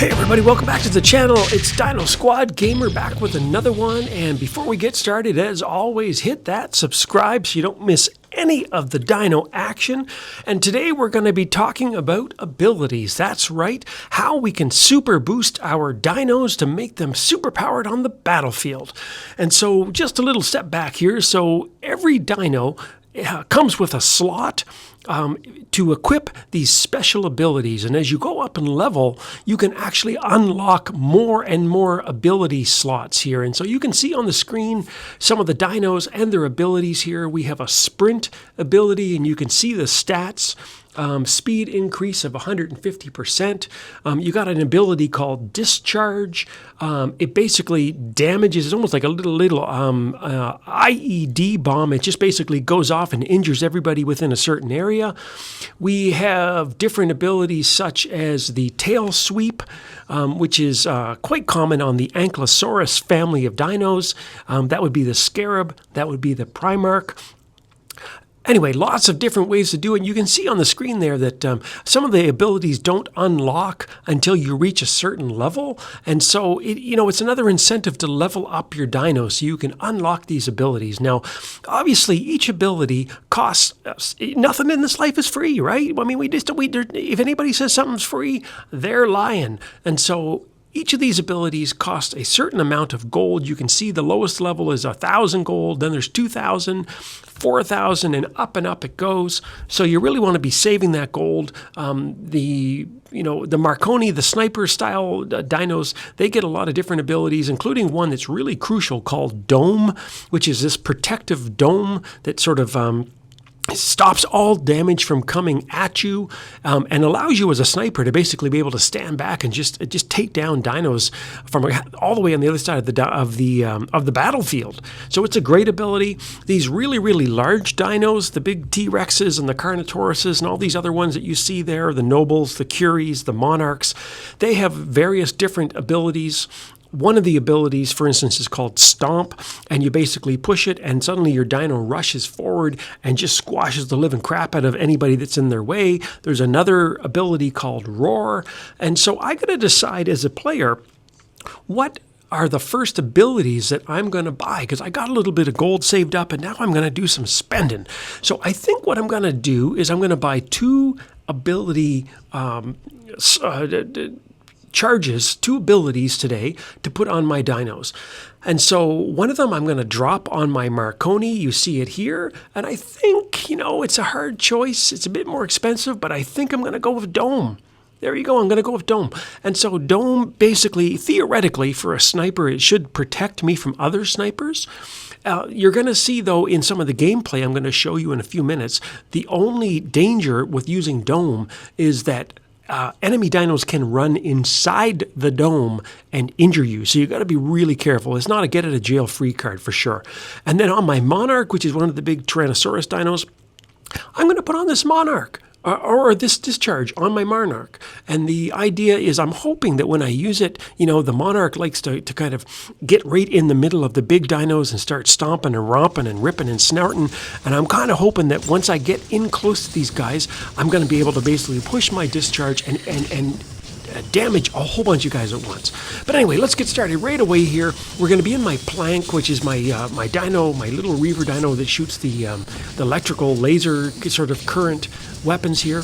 Hey everybody, welcome back to the channel. It's Dino Squad Gamer back with another one. And before we get started, as always, hit that subscribe so you don't miss any of the dino action. And today we're going to be talking about abilities. That's right, how we can super boost our dinos to make them super powered on the battlefield. And so just a little step back here. So every dino comes with a slot to equip these special abilities. And as you go up in level, you can actually unlock more and more ability slots here. And so you can see on the screen some of the dinos and their abilities here. We have a sprint ability, and you can see the stats. Speed increase of 150%. You got an ability called Discharge. It basically damages, it's almost like a little IED bomb. It just basically goes off and injures everybody within a certain area. We have different abilities such as the tail sweep, which is quite common on the Ankylosaurus family of dinos. That would be the Scarab. That would be the Primarch. Anyway, lots of different ways to do it. You can see on the screen there that some of the abilities don't unlock until you reach a certain level. And so, it's another incentive to level up your dino so you can unlock these abilities. Now, obviously, each ability costs nothing in this life is free, right? I mean, if anybody says something's free, they're lying. And so each of these abilities cost a certain amount of gold. You can see the lowest level is 1,000 gold. Then there's 2,000, 4,000, and up it goes. So you really want to be saving that gold. The Marconi, the sniper style dinos, they get a lot of different abilities, including one that's really crucial called Dome, which is this protective dome that sort of stops all damage from coming at you, and allows you as a sniper to basically be able to stand back and just take down dinos from all the way on the other side of the battlefield. So it's a great ability. These really, really large dinos, the big T-Rexes and the Carnotauruses and all these other ones that you see there, the Nobles, the Curies, the Monarchs, they have various different abilities. One of the abilities, for instance, is called Stomp, and you basically push it, and suddenly your dino rushes forward and just squashes the living crap out of anybody that's in their way. There's another ability called Roar, and so I got to decide as a player what are the first abilities that I'm going to buy, because I got a little bit of gold saved up, and now I'm going to do some spending. So I think what I'm going to do is I'm going to buy two ability charges, two abilities today to put on my dinos. And so one of them I'm going to drop on my Marconi. You see it here. And I think, it's a hard choice. It's a bit more expensive, but I think I'm going to go with Dome. There you go. I'm going to go with Dome. And so Dome, basically, theoretically, for a sniper, it should protect me from other snipers. You're going to see, though, in some of the gameplay I'm going to show you in a few minutes, the only danger with using Dome is that enemy dinos can run inside the dome and injure you. So you got to be really careful. It's not a get out of jail free card for sure. And then on my Monarch, which is one of the big Tyrannosaurus dinos, I'm going to put on this Monarch. Or this Discharge on my Monarch. And the idea is I'm hoping that when I use it, the Monarch likes to kind of get right in the middle of the big dinos and start stomping and romping and ripping and snorting. And I'm kind of hoping that once I get in close to these guys, I'm going to be able to basically push my Discharge and damage a whole bunch of guys at once. But anyway, let's get started right away here. We're going to be in my Plank, which is my dino, my little Reaver dino that shoots the electrical laser sort of current weapons here.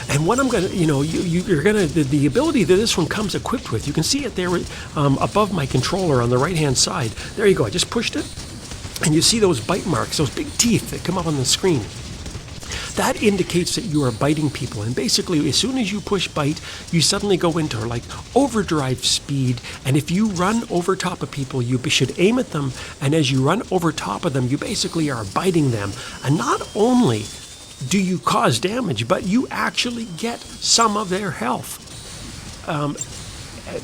And what I'm going to, you're going to, the ability that this one comes equipped with, you can see it there above my controller on the right-hand side. There you go. I just pushed it, and you see those bite marks, those big teeth that come up on the screen. That indicates that you are biting people. And basically, as soon as you push bite, you suddenly go into like overdrive speed. And if you run over top of people, you should aim at them. And as you run over top of them, you basically are biting them. And not only do you cause damage, but you actually get some of their health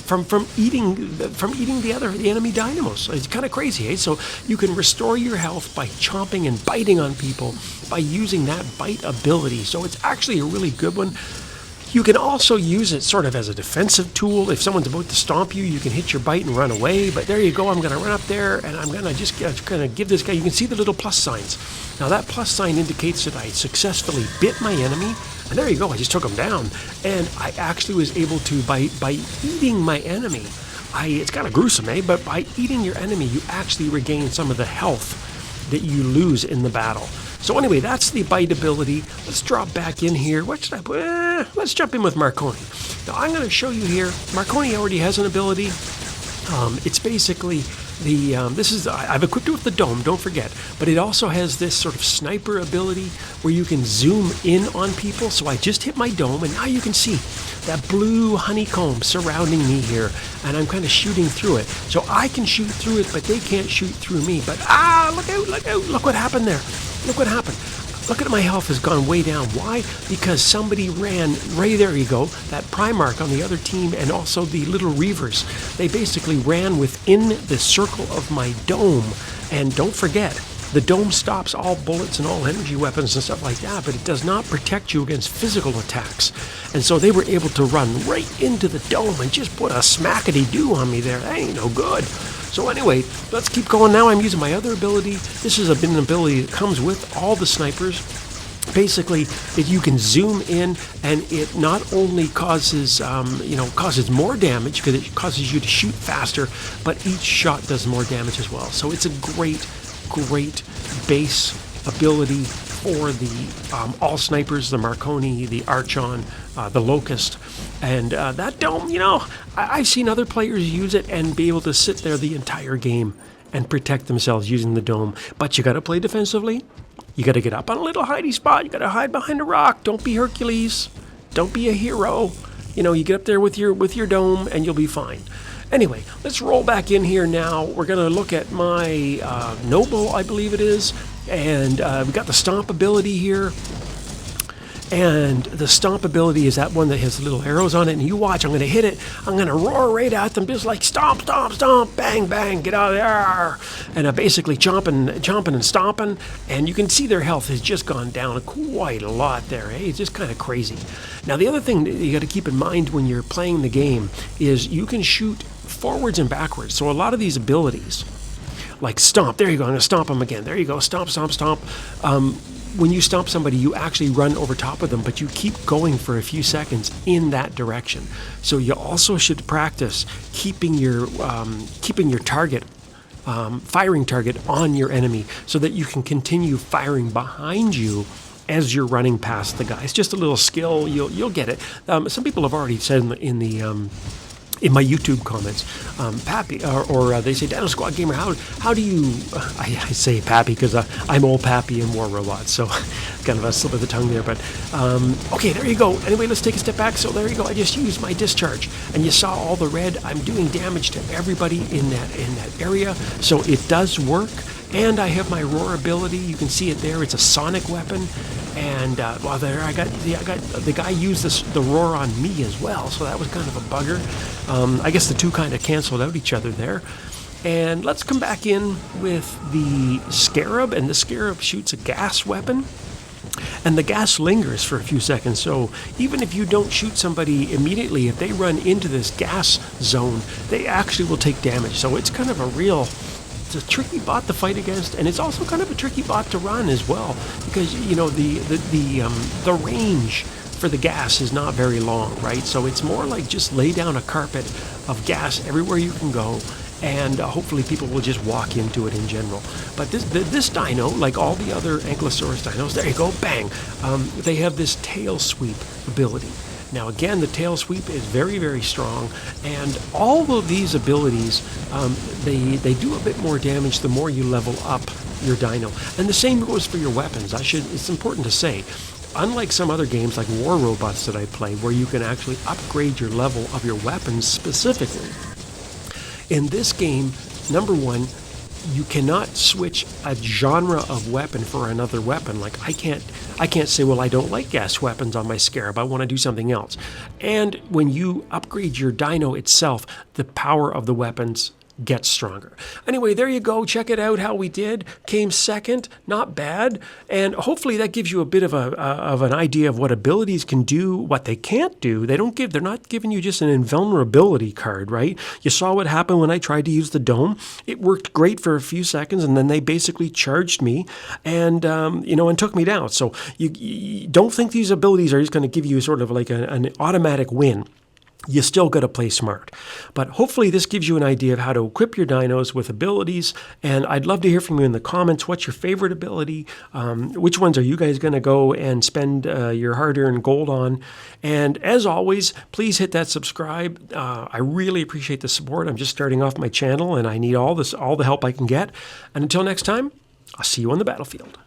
from eating the enemy dinos. It's kind of crazy, eh? So you can restore your health by chomping and biting on people by using that bite ability. So it's actually a really good one. You can also use it sort of as a defensive tool. If someone's about to stomp you, you can hit your bite and run away. But there you go. I'm going to run up there, and I'm going to just kind of give this guy. You can see the little plus signs. Now, that plus sign indicates that I successfully bit my enemy. And there you go. I just took him down. And I actually was able to, by eating my enemy, it's kind of gruesome, eh? But by eating your enemy, you actually regain some of the health that you lose in the battle. So anyway, that's the bite ability. Let's drop back in here. What should I put? Let's jump in with Marconi. Now I'm going to show you here. Marconi already has an ability. It's basically I've equipped it with the dome, don't forget, but it also has this sort of sniper ability where you can zoom in on people. So I just hit my dome, and now you can see that blue honeycomb surrounding me here, and I'm kind of shooting through it. So I can shoot through it, but they can't shoot through me. But look out, look what happened there. Look what happened. Look at my health has gone way down. Why? Because somebody ran, right there you go, that Primarch on the other team, and also the little Reavers. They basically ran within the circle of my dome. And don't forget, the dome stops all bullets and all energy weapons and stuff like that, but it does not protect you against physical attacks. And so they were able to run right into the dome and just put a smackety-doo on me there. That ain't no good. So anyway, let's keep going. Now I'm using my other ability. This has been an ability that comes with all the snipers. Basically, you can zoom in, and it not only causes more damage because it causes you to shoot faster, but each shot does more damage as well. So it's a great base ability for the all snipers, the Marconi, the Archon, the Locust. And that dome, I've seen other players use it and be able to sit there the entire game and protect themselves using the dome. But you got to play defensively. You got to get up on a little hidey spot. You got to hide behind a rock. Don't be Hercules. Don't be a hero. You get up there with your dome and you'll be fine. Anyway, let's roll back in here now. We're going to look at my Noble, I believe it is. And we got the Stomp ability here. And the Stomp ability is that one that has little arrows on it. And you watch, I'm going to hit it. I'm going to roar right at them, just like stomp, stomp, stomp, bang, bang, get out of there. And I'm basically chomping and stomping. And you can see their health has just gone down quite a lot there. Hey, it's just kind of crazy. Now, the other thing that you got to keep in mind when you're playing the game is you can shoot forwards and backwards. So a lot of these abilities, like stomp, there you go, I'm going to stomp them again. There you go, stomp, stomp, stomp. When you stomp somebody, you actually run over top of them, but you keep going for a few seconds in that direction. So you also should practice keeping your target, firing target on your enemy, so that you can continue firing behind you as you're running past the guy. It's just a little skill. You'll get it. Some people have already said in my YouTube comments, Pappy, or they say, Dino Squad Gamer, how do you, I say Pappy because I'm old Pappy in War Robots, so kind of a slip of the tongue there, but okay, there you go. Anyway, let's take a step back. So there you go. I just used my discharge, and you saw all the red. I'm doing damage to everybody in that area, so it does work. And I have my roar ability. You can see it there. It's a sonic weapon. And there I got the guy used the roar on me as well, so that was kind of a bugger. I guess the two kind of canceled out each other there. And let's come back in with the Scarab, and the Scarab shoots a gas weapon. And the gas lingers for a few seconds, so even if you don't shoot somebody immediately, if they run into this gas zone, they actually will take damage. So it's kind of it's a tricky bot to fight against, and it's also kind of a tricky bot to run as well, because the range for the gas is not very long, right? So it's more like just lay down a carpet of gas everywhere you can go, and hopefully people will just walk into it in general. But this dino, like all the other Ankylosaurus dinos, there you go, bang, they have this tail sweep ability. Now again, the tail sweep is very, very strong, and all of these abilities, they do a bit more damage the more you level up your dino. And the same goes for your weapons. It's important to say, unlike some other games like War Robots that I play, where you can actually upgrade your level of your weapons specifically, in this game, number one, you cannot switch a genre of weapon for another weapon. Like I can't say, well, I don't like gas weapons on my Scarab, I want to do something else. And when you upgrade your dino itself, the power of the weapons gets stronger. Anyway, there you go. Check it out how we did. Came second, not bad. And hopefully that gives you a bit of an idea of what abilities can do, what they can't do. They're not giving you just an invulnerability card, right? You saw what happened when I tried to use the dome. It worked great for a few seconds, and then they basically charged me and took me down. So you don't think these abilities are just going to give you sort of like an automatic win. You still got to play smart. But hopefully this gives you an idea of how to equip your dinos with abilities. And I'd love to hear from you in the comments. What's your favorite ability? Which ones are you guys going to go and spend your hard-earned gold on? And as always, please hit that subscribe. I really appreciate the support. I'm just starting off my channel, and I need all the help I can get. And until next time, I'll see you on the battlefield.